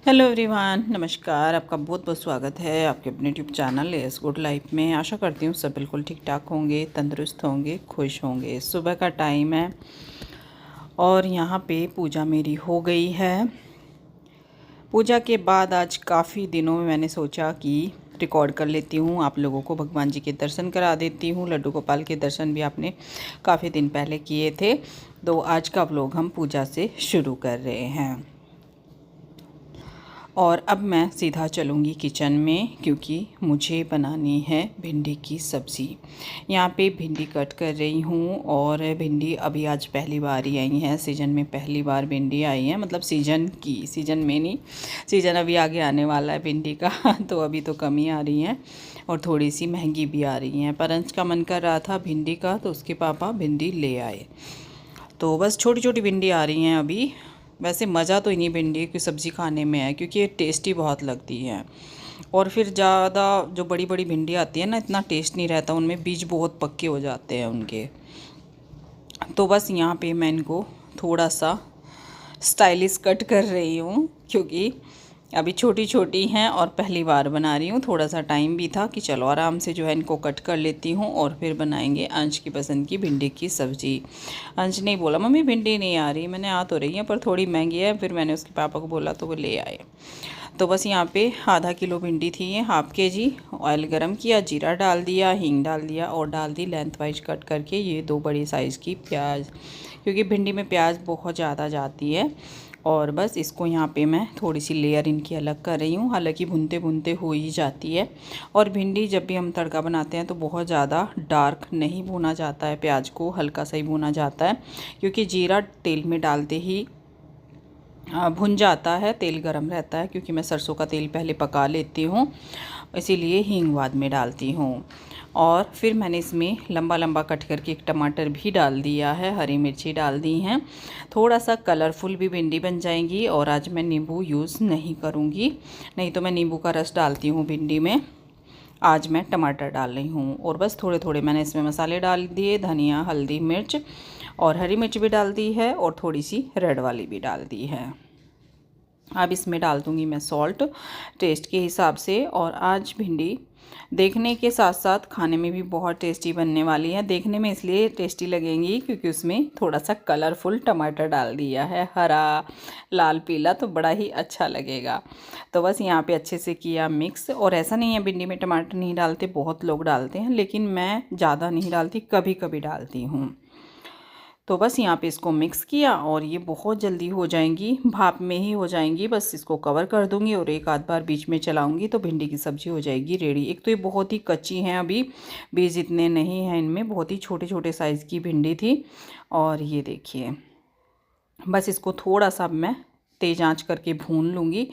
Hello everyone, नमस्कार। आपका बहुत बहुत स्वागत है आपके अपने YouTube channel S good life में। आशा करती हूँ सब बिल्कुल ठीक ठाक होंगे, तंदुरुस्त होंगे, खुश होंगे। सुबह का टाइम है और यहाँ पे पूजा मेरी हो गई है। पूजा के बाद आज काफ़ी दिनों में मैंने सोचा कि रिकॉर्ड कर लेती हूँ, आप लोगों को भगवान जी के दर्शन करा देती हूँ। लड्डू गोपाल के दर्शन भी आपने काफ़ी दिन पहले किए थे, तो आज का व्लॉग हम पूजा से शुरू कर रहे हैं। और अब मैं सीधा चलूँगी किचन में, क्योंकि मुझे बनानी है भिंडी की सब्ज़ी। यहाँ पे भिंडी कट कर रही हूँ और भिंडी अभी आज पहली बार ही आई है, सीज़न में पहली बार भिंडी आई है। मतलब सीज़न में नहीं, सीज़न अभी आगे आने वाला है भिंडी का तो अभी तो कम ही आ रही हैं और थोड़ी सी महंगी भी आ रही हैं। पर अंश का मन कर रहा था भिंडी का, तो उसके पापा भिंडी ले आए। तो बस छोटी छोटी भिंडी आ रही हैं अभी। वैसे मज़ा तो इन्हीं भिंडी की सब्ज़ी खाने में है, क्योंकि ये टेस्टी बहुत लगती है। और फिर ज़्यादा जो बड़ी बड़ी भिंडी आती है ना, इतना टेस्ट नहीं रहता, उनमें बीज बहुत पक्के हो जाते हैं उनके। तो बस यहाँ पे मैं इनको थोड़ा सा स्टाइलिश कट कर रही हूँ, क्योंकि अभी छोटी छोटी हैं और पहली बार बना रही हूँ। थोड़ा सा टाइम भी था कि चलो आराम से जो है इनको कट कर लेती हूँ और फिर बनाएंगे अंश की पसंद की भिंडी की सब्ज़ी। अंश ने बोला मम्मी भिंडी नहीं आ रही। मैंने आ तो रही है पर थोड़ी महंगी है। फिर मैंने उसके पापा को बोला तो वो ले आए। तो बस यहाँ पे आधा किलो भिंडी थी, ये हाफ kg। ऑयल गरम किया, जीरा डाल दिया, हींग डाल दिया और डाल दी लेंथ वाइज कट करके ये 2 बड़ी साइज़ की प्याज, क्योंकि भिंडी में प्याज बहुत ज़्यादा जाती है। और बस इसको यहाँ पे मैं थोड़ी सी लेयर इनकी अलग कर रही हूँ। हालांकि भुनते भुनते हो ही जाती है। और भिंडी जब भी हम तड़का बनाते हैं तो बहुत ज़्यादा डार्क नहीं भुना जाता है, प्याज को हल्का सा ही भुना जाता है, क्योंकि जीरा तेल में डालते ही भुन जाता है। तेल गरम रहता है, क्योंकि मैं सरसों का तेल पहले पका लेती हूँ, इसीलिए हींग बाद में डालती हूँ। और फिर मैंने इसमें लंबा लंबा कट करके एक टमाटर भी डाल दिया है, हरी मिर्ची डाल दी हैं। थोड़ा सा कलरफुल भी भिंडी बन जाएंगी। और आज मैं नींबू यूज़ नहीं करूँगी, नहीं तो मैं नींबू का रस डालती हूँ भिंडी में। आज मैं टमाटर डाल रही हूँ। और बस थोड़े थोड़े मैंने इसमें मसाले डाल दिए, धनिया, हल्दी, मिर्च और हरी मिर्च भी डाल दी है और थोड़ी सी रेड वाली भी डाल दी है। अब इसमें डाल दूँगी मैं सॉल्ट टेस्ट के हिसाब से। और आज भिंडी देखने के साथ साथ खाने में भी बहुत टेस्टी बनने वाली है। देखने में इसलिए टेस्टी लगेंगी क्योंकि उसमें थोड़ा सा कलरफुल टमाटर डाल दिया है, हरा लाल पीला, तो बड़ा ही अच्छा लगेगा। तो बस यहाँ पे अच्छे से किया मिक्स। और ऐसा नहीं है भिंडी में टमाटर नहीं डालते, बहुत लोग डालते हैं, लेकिन मैं ज़्यादा नहीं डालती, कभी कभी डालती हूँ। तो बस यहाँ पे इसको मिक्स किया और ये बहुत जल्दी हो जाएंगी, भाप में ही हो जाएंगी। बस इसको कवर कर दूंगी और एक आध बार बीच में चलाऊंगी तो भिंडी की सब्ज़ी हो जाएगी रेडी। एक तो ये बहुत ही कच्ची हैं, अभी बीज इतने नहीं हैं इनमें, बहुत ही छोटे छोटे साइज़ की भिंडी थी। और ये देखिए, बस इसको थोड़ा सा मैं तेज़ आंच करके भून लूँगी।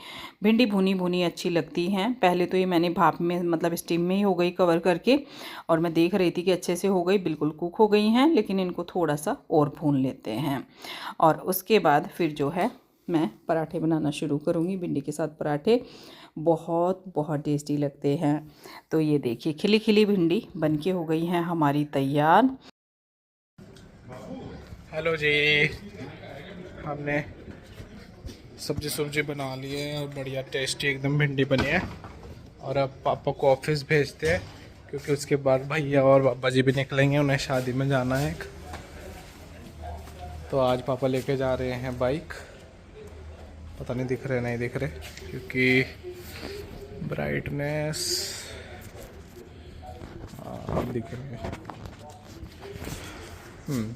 भिंडी भुनी भुनी अच्छी लगती हैं। पहले तो ये मैंने भाप में, मतलब स्टीम में ही हो गई कवर करके, और मैं देख रही थी कि अच्छे से हो गई, बिल्कुल कुक हो गई हैं। लेकिन इनको थोड़ा सा और भून लेते हैं। और उसके बाद फिर जो है मैं पराठे बनाना शुरू करूँगी। भिंडी के साथ पराठे बहुत बहुत टेस्टी लगते हैं। तो ये देखिए, खिली खिली भिंडी बन के हो गई हैं हमारी तैयार। हेलो जी, हमने सब्जी बना ली है और बढ़िया टेस्टी एकदम भिंडी बनी है। और अब पापा को ऑफिस भेजते हैं, क्योंकि उसके बाद भैया और बाबा जी भी निकलेंगे, उन्हें शादी में जाना है। तो आज पापा लेके जा रहे हैं बाइक। पता नहीं दिख रहे नहीं दिख रहे, क्योंकि ब्राइटनेस अब दिख रहे हैं।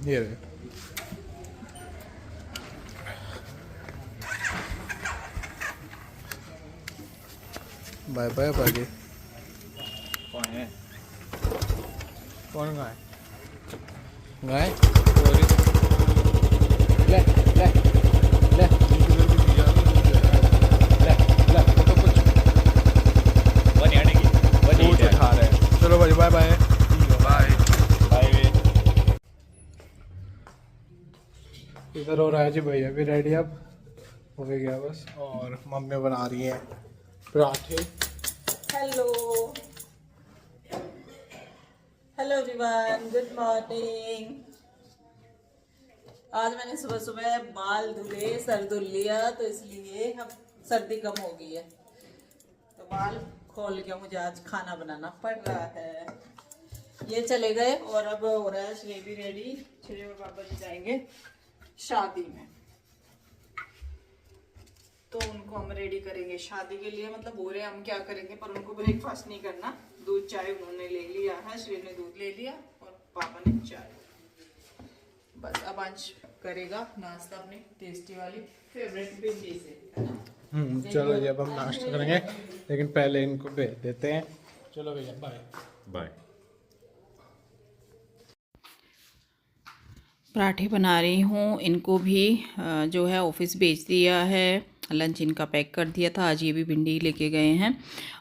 ये रहे। बाय बाय भागे। कौन है? कौन गाय? गाय ले ले ले ले तो कुछ वो नहीं आने की, वो नहीं कुछ उठा रहे हैं। चलो भाई, बाय बाय बाय बाय। इधर हो रहा है जी भैया भी रेडी, अब हो गया बस। और मम्मी बना रही है पराठे। Hello hello everyone, good morning. आज मैंने सुबह सुबह बाल धुले, सर धुल लिया, तो इसलिए हम सर्दी कम हो गई है तो बाल खोल के मुझे आज खाना बनाना पड़ रहा है। ये चले गए और अब हो रहा है श्रेय भी रेडी। श्रेय और पापा जी जाएंगे शादी में, तो उनको हम रेडी करेंगे शादी के लिए। मतलब बोले हम क्या करेंगे, पर उनको ब्रेकफास्ट नहीं करना। दूध चाय उन्होंने ले लिया है, श्रेय ने दूध ले लिया और पापा ने चाय। बस अब अंश करेगा नाश्ता अपनी टेस्टी वाली फेवरेट भिंडी से, है ना? चलो जी अब हम नाश्ता करेंगे, लेकिन पहले इनको भेज देते हैं। चलो भैया बाय बाय। पराठे बना रही हूँ, इनको भी जो है ऑफिस भेज दिया है। लंच इनका पैक कर दिया था, आज ये भी भिंडी लेके गए हैं।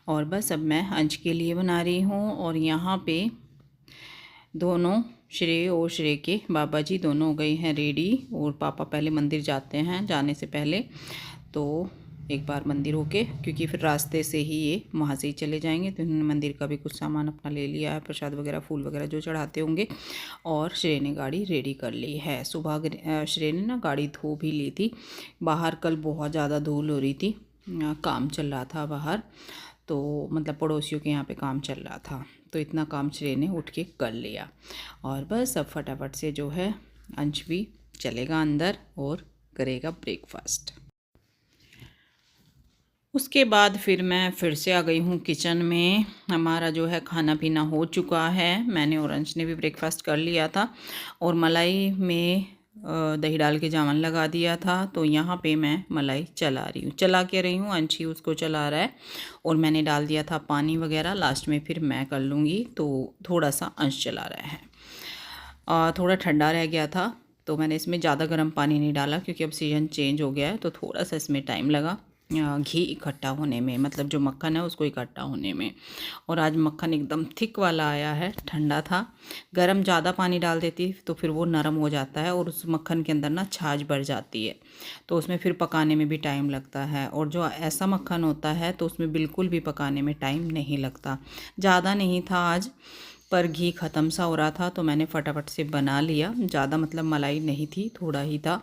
और बस अब मैं अंश के लिए बना रही हूँ। और यहाँ पे दोनों श्रेय और श्रेय के बाबा जी दोनों हो गए हैं रेडी। और पापा पहले मंदिर जाते हैं, जाने से पहले तो एक बार मंदिर होके, क्योंकि फिर रास्ते से ही ये वहाँ से ही चले जाएंगे। तो इन्होंने मंदिर का भी कुछ सामान अपना ले लिया है, प्रसाद वगैरह फूल वगैरह जो चढ़ाते होंगे। और श्रेय ने गाड़ी रेडी कर ली है। सुबह श्रेय ने ना गाड़ी धो भी ली थी। बाहर कल बहुत ज़्यादा धूल हो रही थी, काम चल रहा था बाहर, तो मतलब पड़ोसियों के यहाँ पे काम चल रहा था, तो इतना काम श्रेय ने उठ के कर लिया। और बस अब फटाफट से जो है अंश भी चलेगा अंदर और करेगा ब्रेकफास्ट। उसके बाद फिर मैं फिर से आ गई हूँ किचन में। हमारा जो है खाना पीना हो चुका है। मैंने और अंश ने भी ब्रेकफास्ट कर लिया था और मलाई में दही डाल के जावन लगा दिया था। तो यहाँ पे मैं मलाई चला रही हूँ, अंश ही उसको चला रहा है। और मैंने डाल दिया था पानी वगैरह, लास्ट में फिर मैं कर लूँगी। तो थोड़ा सा अंश चला रहा है। थोड़ा ठंडा रह गया था तो मैंने इसमें ज़्यादा गर्म पानी नहीं डाला, क्योंकि अब सीज़न चेंज हो गया है, तो थोड़ा सा इसमें टाइम लगा घी इकट्ठा होने में, मतलब जो मक्खन है उसको इकट्ठा होने में। और आज मक्खन एकदम थिक वाला आया है, ठंडा था। गरम ज़्यादा पानी डाल देती तो फिर वो नरम हो जाता है और उस मक्खन के अंदर ना छाछ भर जाती है, तो उसमें फिर पकाने में भी टाइम लगता है। और जो ऐसा मक्खन होता है तो उसमें बिल्कुल भी पकाने में टाइम नहीं लगता। ज़्यादा नहीं था आज, पर घी ख़त्म सा हो रहा था तो मैंने फटाफट से बना लिया। ज़्यादा मतलब मलाई नहीं थी, थोड़ा ही था।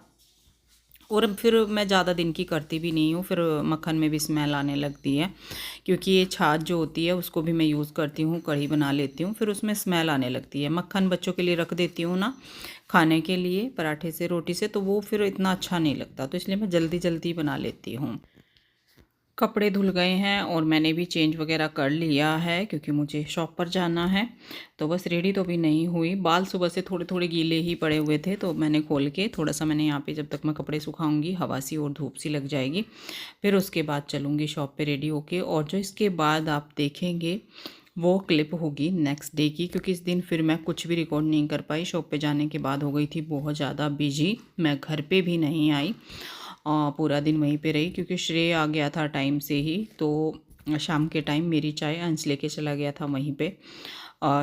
और फिर मैं ज़्यादा दिन की करती भी नहीं हूँ, फिर मक्खन में भी स्मेल आने लगती है, क्योंकि ये छाछ जो होती है उसको भी मैं यूज़ करती हूँ, कढ़ी बना लेती हूँ, फिर उसमें स्मेल आने लगती है। मक्खन बच्चों के लिए रख देती हूँ ना खाने के लिए, पराठे से रोटी से, तो वो फिर इतना अच्छा नहीं लगता, तो इसलिए मैं जल्दी जल्दी बना लेती हूँ। कपड़े धुल गए हैं और मैंने भी चेंज वगैरह कर लिया है, क्योंकि मुझे शॉप पर जाना है। तो बस रेडी तो भी नहीं हुई, बाल सुबह से थोड़े थोड़े गीले ही पड़े हुए थे, तो मैंने खोल के थोड़ा सा मैंने यहाँ पे, जब तक मैं कपड़े सुखाऊंगी हवा सी और धूप सी लग जाएगी, फिर उसके बाद चलूँगी शॉप पे रेडी होके। और जो इसके बाद आप देखेंगे वो क्लिप होगी नेक्स्ट डे की, क्योंकि इस दिन फिर मैं कुछ भी रिकॉर्ड नहीं कर पाई। शॉप पे जाने के बाद हो गई थी बहुत ज़्यादा बिजी, मैं घर पे भी नहीं आई, पूरा दिन वहीं पे रही, क्योंकि श्रेय आ गया था टाइम से ही। तो शाम के टाइम मेरी चाय अंश लेके चला गया था वहीं पे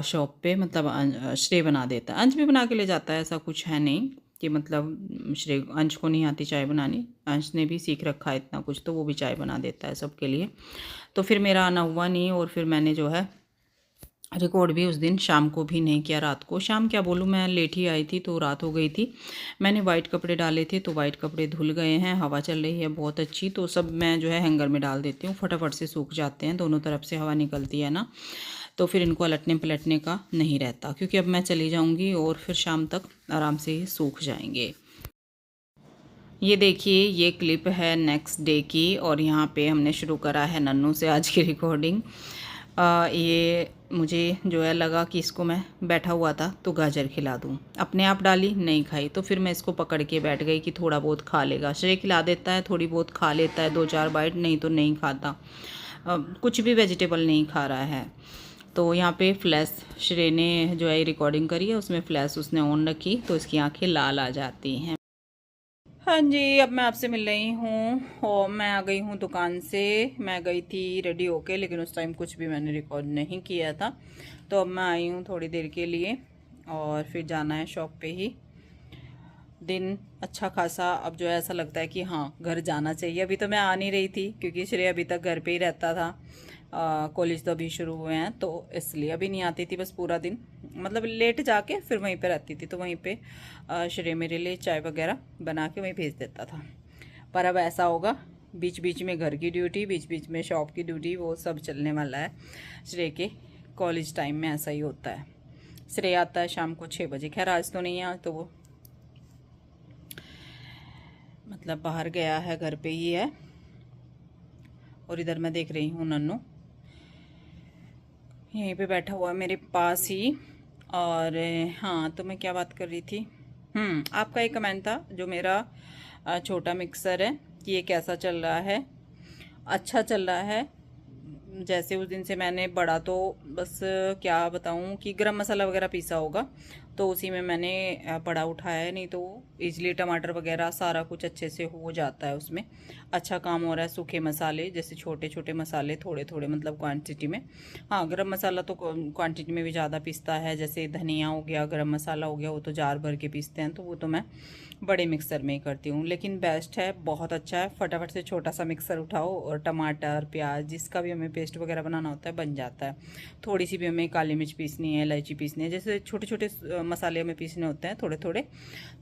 शॉप पे, मतलब श्रेय बना देता है, अंश भी बना के ले जाता है, ऐसा कुछ है नहीं कि मतलब श्रेय अंश को नहीं आती चाय बनानी। अंश ने भी सीख रखा है इतना कुछ, तो वो भी चाय बना देता है सबके लिए। तो फिर मेरा आना हुआ नहीं, और फिर मैंने जो है रिकॉर्ड भी उस दिन शाम को भी नहीं किया, रात को। शाम क्या बोलूँ, मैं लेट ही आई थी तो रात हो गई थी। मैंने वाइट कपड़े डाले थे तो वाइट कपड़े धुल गए हैं, हवा चल रही है बहुत अच्छी, तो सब मैं जो है हैंगर में डाल देती हूँ, फटाफट से सूख जाते हैं, दोनों तरफ से हवा निकलती है ना, तो फिर इनको अलटने पलटने का नहीं रहता, क्योंकि अब मैं चली जाऊँगी और फिर शाम तक आराम से ही सूख जाएंगे। ये देखिए ये क्लिप है नेक्स्ट डे की, और यहाँ पे हमने शुरू करा है नन्नू से आज की रिकॉर्डिंग। ये मुझे जो है लगा कि इसको मैं बैठा हुआ था तो गाजर खिला दूँ, अपने आप डाली नहीं खाई, तो फिर मैं इसको पकड़ के बैठ गई कि थोड़ा बहुत खा लेगा। श्रेय खिला देता है, थोड़ी बहुत खा लेता है 2-4 बाइट, नहीं तो नहीं खाता, कुछ भी वेजिटेबल नहीं खा रहा है। तो यहाँ पे फ्लैश श्रेय ने जो है रिकॉर्डिंग करी है, उसमें फ्लैश उसने ऑन रखी तो इसकी आँखें लाल आ जाती हैं। हाँ जी, अब मैं आपसे मिल रही हूँ और मैं आ गई हूँ दुकान से। मैं गई थी रेडी होके, लेकिन उस टाइम कुछ भी मैंने रिकॉर्ड नहीं किया था, तो अब मैं आई हूँ थोड़ी देर के लिए और फिर जाना है शॉप पे ही। दिन अच्छा खासा अब जो है ऐसा लगता है कि हाँ घर जाना चाहिए। अभी तो मैं आ नहीं रही थी क्योंकि श्रेय अभी तक घर पे ही रहता था, कॉलेज तो अभी शुरू हुए हैं तो इसलिए अभी नहीं आती थी। बस पूरा दिन मतलब लेट जाके फिर वहीं पे रहती थी, तो वहीं पे श्रेय मेरे लिए चाय वगैरह बना के वहीं भेज देता था। पर अब ऐसा होगा बीच बीच में घर की ड्यूटी, बीच बीच में शॉप की ड्यूटी, वो सब चलने वाला है। श्रेय के कॉलेज टाइम में ऐसा ही होता है। श्रेय आता है शाम को 6 बजे। खैर आज तो नहीं है, आज तो वो मतलब बाहर गया है, घर पे ही है। और इधर मैं देख रही हूँ नन्नू यहीं पे बैठा हुआ है मेरे पास ही। और हाँ, तो मैं क्या बात कर रही थी, आपका एक कमेंट था जो मेरा छोटा मिक्सर है कि ये कैसा चल रहा है। अच्छा चल रहा है। जैसे उस दिन से मैंने बड़ा तो बस क्या बताऊं कि गरम मसाला वगैरह पीसा होगा, तो उसी में मैंने बड़ा उठाया है, नहीं तो इजली टमाटर वगैरह सारा कुछ अच्छे से हो जाता है उसमें। अच्छा काम हो रहा है। सूखे मसाले जैसे छोटे छोटे मसाले थोड़े थोड़े मतलब क्वांटिटी में। हाँ, गरम मसाला तो क्वांटिटी में भी ज़्यादा पीसता है, जैसे धनिया हो गया, गरम मसाला हो गया, वो तो जार भर के पीसते हैं, तो वो तो मैं बड़े मिक्सर में ही करती हूँ। लेकिन बेस्ट है, बहुत अच्छा है। फटाफट से छोटा सा मिक्सर उठाओ और टमाटर प्याज जिसका भी हमें पेस्ट वगैरह बनाना होता है बन जाता है। थोड़ी सी भी हमें काली मिर्च पीसनी है, इलायची पीसनी है, जैसे छोटे छोटे मसाले हमें पीसने होते हैं थोड़े थोड़े,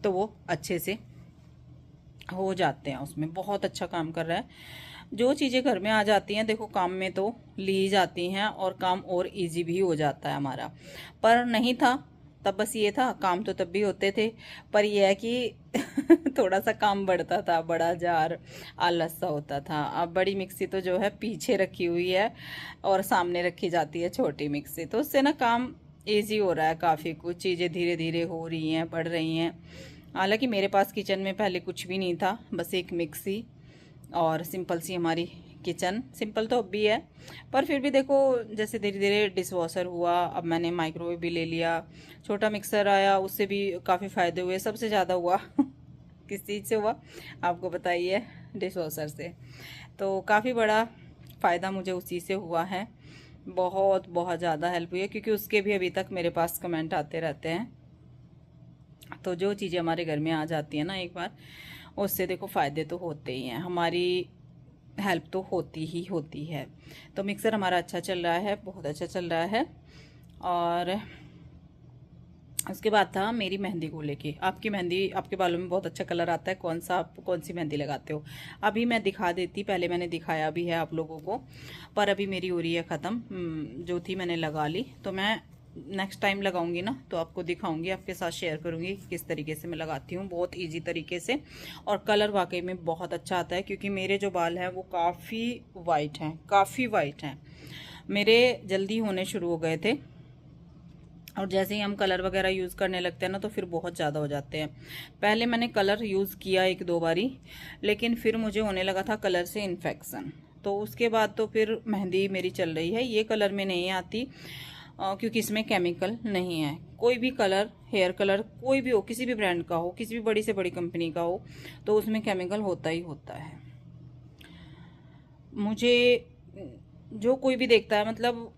तो वो अच्छे से हो जाते हैं उसमें। बहुत अच्छा काम कर रहा है। जो चीज़ें घर में आ जाती हैं देखो काम में तो ली जाती हैं और काम और इजी भी हो जाता है हमारा। पर नहीं था तब, बस ये था, काम तो तब भी होते थे, पर यह है कि थोड़ा सा काम बढ़ता था, बड़ा जार आलस सा होता था। अब बड़ी मिक्सी तो जो है पीछे रखी हुई है और सामने रखी जाती है छोटी मिक्सी, तो उससे ना काम इजी हो रहा है काफ़ी। कुछ चीज़ें धीरे धीरे हो रही हैं, बढ़ रही हैं। हालांकि मेरे पास किचन में पहले कुछ भी नहीं था, बस एक मिक्सी और सिंपल सी हमारी किचन। सिंपल तो अब भी है, पर फिर भी देखो जैसे धीरे धीरे डिश वॉशर हुआ, अब मैंने माइक्रोवेव भी ले लिया, छोटा मिक्सर आया, उससे भी काफ़ी फ़ायदे हुए। सबसे ज़्यादा हुआ किस चीज़ से हुआ आपको बताइए? डिश वॉशर से। तो काफ़ी बड़ा फ़ायदा मुझे उस चीज़ से हुआ है, बहुत बहुत ज़्यादा हेल्प हुई है, क्योंकि उसके भी अभी तक मेरे पास कमेंट आते रहते हैं। तो जो चीज़ें हमारे घर में आ जाती हैं ना एक बार, उससे देखो फ़ायदे तो होते ही हैं, हमारी हेल्प तो होती ही होती है। तो मिक्सर हमारा अच्छा चल रहा है, बहुत अच्छा चल रहा है। और उसके बाद था मेरी मेहंदी को लेके। आपकी मेहंदी, आपके बालों में बहुत अच्छा कलर आता है, कौन सा आप कौन सी मेहंदी लगाते हो? अभी मैं दिखा देती, पहले मैंने दिखाया भी है आप लोगों को, पर अभी मेरी हो रही है ख़त्म। जो थी मैंने लगा ली, तो मैं नेक्स्ट टाइम लगाऊंगी ना तो आपको दिखाऊंगी, आपके साथ शेयर करूंगी किस तरीके से मैं लगाती हूँ, बहुत इजी तरीके से। और कलर वाकई में बहुत अच्छा आता है, क्योंकि मेरे जो बाल हैं वो काफ़ी वाइट हैं, काफ़ी वाइट हैं, मेरे जल्दी होने शुरू हो गए थे। और जैसे ही हम कलर वगैरह यूज़ करने लगते हैं ना तो फिर बहुत ज़्यादा हो जाते हैं। पहले मैंने कलर यूज़ किया 1-2 बारी, लेकिन फिर मुझे होने लगा था कलर से इन्फेक्शन, तो उसके बाद तो फिर मेहंदी मेरी चल रही है। ये कलर में नहीं आती क्योंकि इसमें केमिकल नहीं है। कोई भी कलर, हेयर कलर कोई भी हो, किसी भी ब्रांड का हो, किसी भी बड़ी से बड़ी कंपनी का हो, तो उसमें केमिकल होता ही होता है। मुझे जो कोई भी देखता है मतलब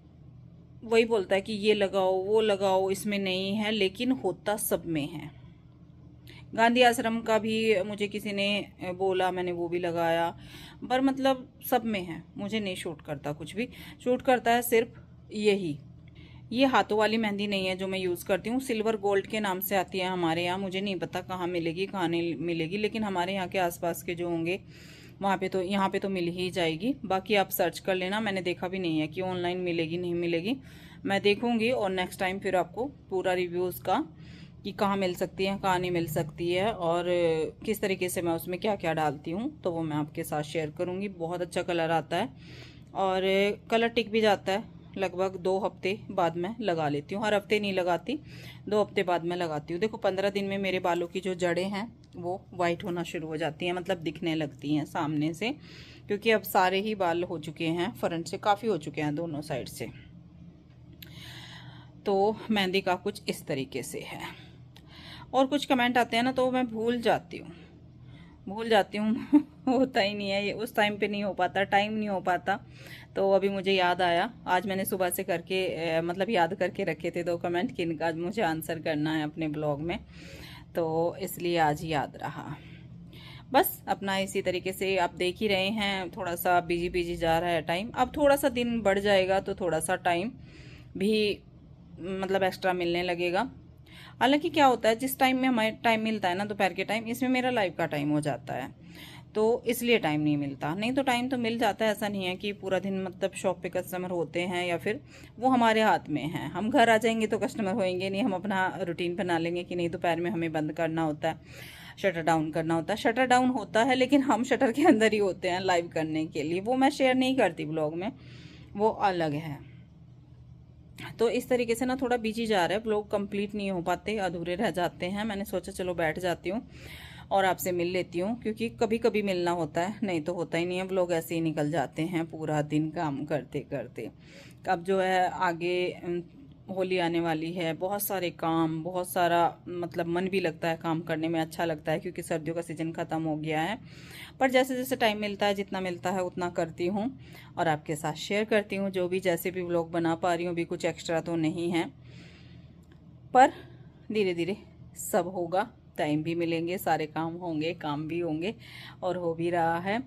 वही बोलता है कि ये लगाओ वो लगाओ, इसमें नहीं है, लेकिन होता सब में है। गांधी आश्रम का भी मुझे किसी ने बोला, मैंने वो भी लगाया, पर मतलब सब में है। मुझे नहीं शूट करता, कुछ भी शूट करता है सिर्फ यही। ये हाथों वाली मेहंदी नहीं है जो मैं यूज़ करती हूँ, सिल्वर गोल्ड के नाम से आती है हमारे यहाँ। मुझे नहीं पता कहाँ मिलेगी कहाँ नहीं मिलेगी, लेकिन हमारे यहाँ के आसपास के जो होंगे वहाँ पे तो, यहाँ पे तो मिल ही जाएगी। बाकी आप सर्च कर लेना, मैंने देखा भी नहीं है कि ऑनलाइन मिलेगी नहीं मिलेगी। मैं देखूँगी और नेक्स्ट टाइम फिर आपको पूरा रिव्यू उसका कि कहाँ मिल सकती है कहाँ नहीं मिल सकती है, और किस तरीके से मैं उसमें क्या क्या डालती हूँ, तो वो मैं आपके साथ शेयर करूँगी। बहुत अच्छा कलर आता है और कलर टिक भी जाता है। लगभग 2 हफ्ते बाद मैं लगा लेती हूँ, हर हफ्ते नहीं लगाती, 2 हफ्ते बाद मैं लगाती हूँ। देखो 15 दिन में मेरे बालों की जो जड़ें हैं वो वाइट होना शुरू हो जाती हैं, मतलब दिखने लगती हैं सामने से, क्योंकि अब सारे ही बाल हो चुके हैं, फ्रंट से काफ़ी हो चुके हैं, दोनों साइड से। तो मेहंदी का कुछ इस तरीके से है। और कुछ कमेंट आते हैं ना तो मैं भूल जाती हूँ होता ही नहीं है ये, उस टाइम पे नहीं हो पाता, टाइम नहीं हो पाता। तो अभी मुझे याद आया, आज मैंने सुबह से करके मतलब याद करके रखे थे 2 कमेंट कि इनका आज मुझे आंसर करना है अपने ब्लॉग में, तो इसलिए आज ही याद रहा। बस अपना इसी तरीके से आप देख ही रहे हैं, थोड़ा सा बिजी जा रहा है टाइम। अब थोड़ा सा दिन बढ़ जाएगा तो थोड़ा सा टाइम भी मतलब एक्स्ट्रा मिलने लगेगा। हालांकि क्या होता है, जिस टाइम में हमें टाइम मिलता है ना दोपहर के टाइम, इसमें मेरा लाइव का टाइम हो जाता है। तो इसलिए टाइम नहीं मिलता। नहीं तो टाइम तो मिल जाता है, ऐसा नहीं है कि पूरा दिन मतलब शॉप पे कस्टमर होते हैं या फिर वो हमारे हाथ में है। हम घर आ जाएंगे तो कस्टमर होएंगे नहीं, हम अपना रूटीन बना लेंगे कि नहीं दोपहर में हमें बंद करना होता है, शटर डाउन करना होता है। शटर डाउन होता है लेकिन हम शटर के अंदर ही होते हैं लाइव करने के लिए, वो मैं शेयर नहीं करती ब्लॉग में, वो अलग है। तो इस तरीके से ना थोड़ा बिजी जा रहा है, ब्लॉग कंप्लीट नहीं हो पाते, अधूरे रह जाते हैं। मैंने सोचा चलो बैठ जाती हूँ और आपसे मिल लेती हूँ, क्योंकि कभी कभी मिलना होता है, नहीं तो होता ही नहीं है। ब्लॉग ऐसे ही निकल जाते हैं पूरा दिन काम करते करते। अब जो है आगे होली आने वाली है, बहुत सारे काम, बहुत सारा मतलब मन भी लगता है काम करने में, अच्छा लगता है क्योंकि सर्दियों का सीज़न ख़त्म हो गया है। पर जैसे जैसे टाइम मिलता है, जितना मिलता है उतना करती हूँ और आपके साथ शेयर करती हूँ। जो भी जैसे भी व्लॉग बना पा रही हूँ, भी कुछ एक्स्ट्रा तो नहीं है, पर धीरे धीरे सब होगा, टाइम भी मिलेंगे, सारे काम होंगे, काम भी होंगे और हो भी रहा है।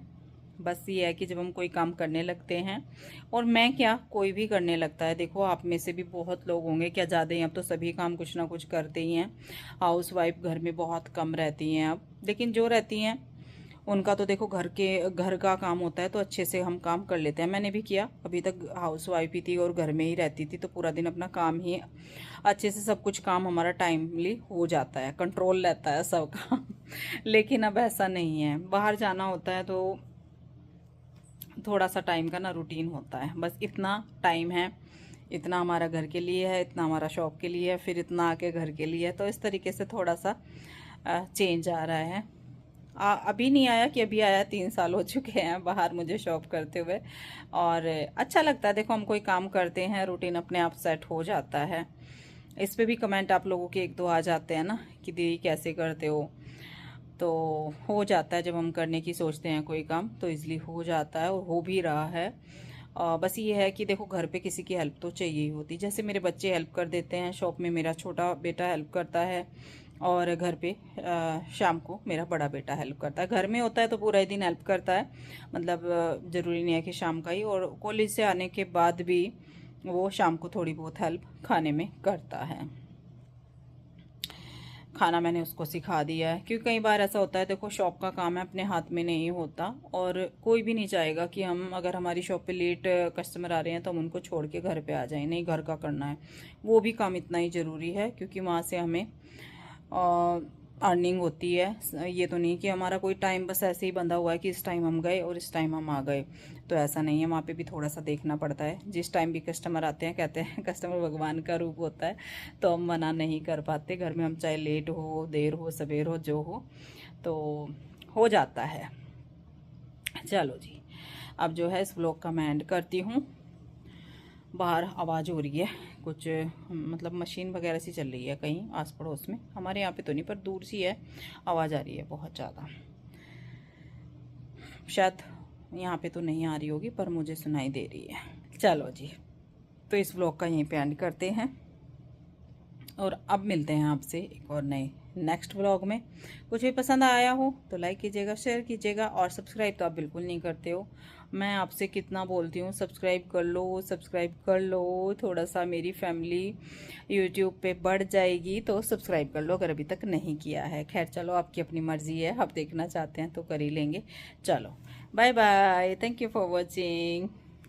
बस ये है कि जब हम कोई काम करने लगते हैं, और मैं क्या कोई भी करने लगता है, देखो आप में से भी बहुत लोग होंगे, क्या ज़्यादा ही, अब तो सभी काम कुछ ना कुछ करते ही हैं। हाउस वाइफ घर में बहुत कम रहती हैं अब, लेकिन जो रहती हैं उनका तो देखो घर का काम होता है तो अच्छे से हम काम कर लेते हैं। मैंने भी किया, अभी तक हाउस वाइफ ही थी और घर में ही रहती थी, तो पूरा दिन अपना काम ही अच्छे से, सब कुछ काम हमारा टाइमली हो जाता है, कंट्रोल रहता है सब काम। लेकिन अब ऐसा नहीं है, बाहर जाना होता है तो थोड़ा सा टाइम का ना रूटीन होता है। बस इतना टाइम है, इतना हमारा घर के लिए है, इतना हमारा शॉप के लिए है, फिर इतना आके घर के लिए है। तो इस तरीके से थोड़ा सा चेंज आ रहा है। अभी नहीं आया कि अभी आया, 3 साल हो चुके हैं बाहर मुझे शॉप करते हुए, और अच्छा लगता है। देखो हम कोई काम करते हैं, रूटीन अपने आप सेट हो जाता है। इस पे भी कमेंट आप लोगों के 1-2 आ जाते हैं ना कि दीदी कैसे करते हो, तो हो जाता है। जब हम करने की सोचते हैं कोई काम तो इजली हो जाता है और हो भी रहा है। बस ये है कि देखो घर पे किसी की हेल्प तो चाहिए ही होती। जैसे मेरे बच्चे हेल्प कर देते हैं, शॉप में मेरा छोटा बेटा हेल्प करता है, और घर पे शाम को मेरा बड़ा बेटा हेल्प करता है। घर में होता है तो पूरा ही दिन हेल्प करता है, मतलब ज़रूरी नहीं है कि शाम का ही। और कॉलेज से आने के बाद भी वो शाम को थोड़ी बहुत हेल्प खाने में करता है। खाना मैंने उसको सिखा दिया है, क्योंकि कई बार ऐसा होता है, देखो शॉप का काम है, अपने हाथ में नहीं होता, और कोई भी नहीं चाहेगा कि हम अगर हमारी शॉप पे लेट कस्टमर आ रहे हैं तो हम उनको छोड़ के घर पे आ जाएं। नहीं, घर का करना है, वो भी काम इतना ही ज़रूरी है, क्योंकि वहाँ से हमें अर्निंग होती है। ये तो नहीं कि हमारा कोई टाइम बस ऐसे ही बंधा हुआ है कि इस टाइम हम गए और इस टाइम हम आ गए, तो ऐसा नहीं है। वहाँ पे भी थोड़ा सा देखना पड़ता है। जिस टाइम भी कस्टमर आते हैं, कहते हैं कस्टमर भगवान का रूप होता है, तो हम मना नहीं कर पाते। घर में हम चाहे लेट हो, देर हो, सवेर हो, जो हो, तो हो जाता है। चलो जी, अब जो है इस व्लॉग का मैं एंड करती हूँ। बाहर आवाज़ हो रही है कुछ, मतलब मशीन वगैरह सी चल रही है कहीं आस पड़ोस में, हमारे यहाँ पे तो नहीं, पर दूर सी है, आवाज़ आ रही है बहुत ज़्यादा। शायद यहाँ पे तो नहीं आ रही होगी, पर मुझे सुनाई दे रही है। चलो जी, तो इस व्लॉग का यहीं पे एंड करते हैं, और अब मिलते हैं आपसे एक और नए नेक्स्ट व्लॉग में। कुछ भी पसंद आया हो तो लाइक कीजिएगा, शेयर कीजिएगा, और सब्सक्राइब तो आप बिल्कुल नहीं करते हो। मैं आपसे कितना बोलती हूँ, सब्सक्राइब कर लो, सब्सक्राइब कर लो, थोड़ा सा मेरी फैमिली यूट्यूब पे बढ़ जाएगी, तो सब्सक्राइब कर लो अगर अभी तक नहीं किया है। खैर चलो, आपकी अपनी मर्जी है, आप देखना चाहते हैं तो कर ही लेंगे। चलो bye bye, thank you for watching.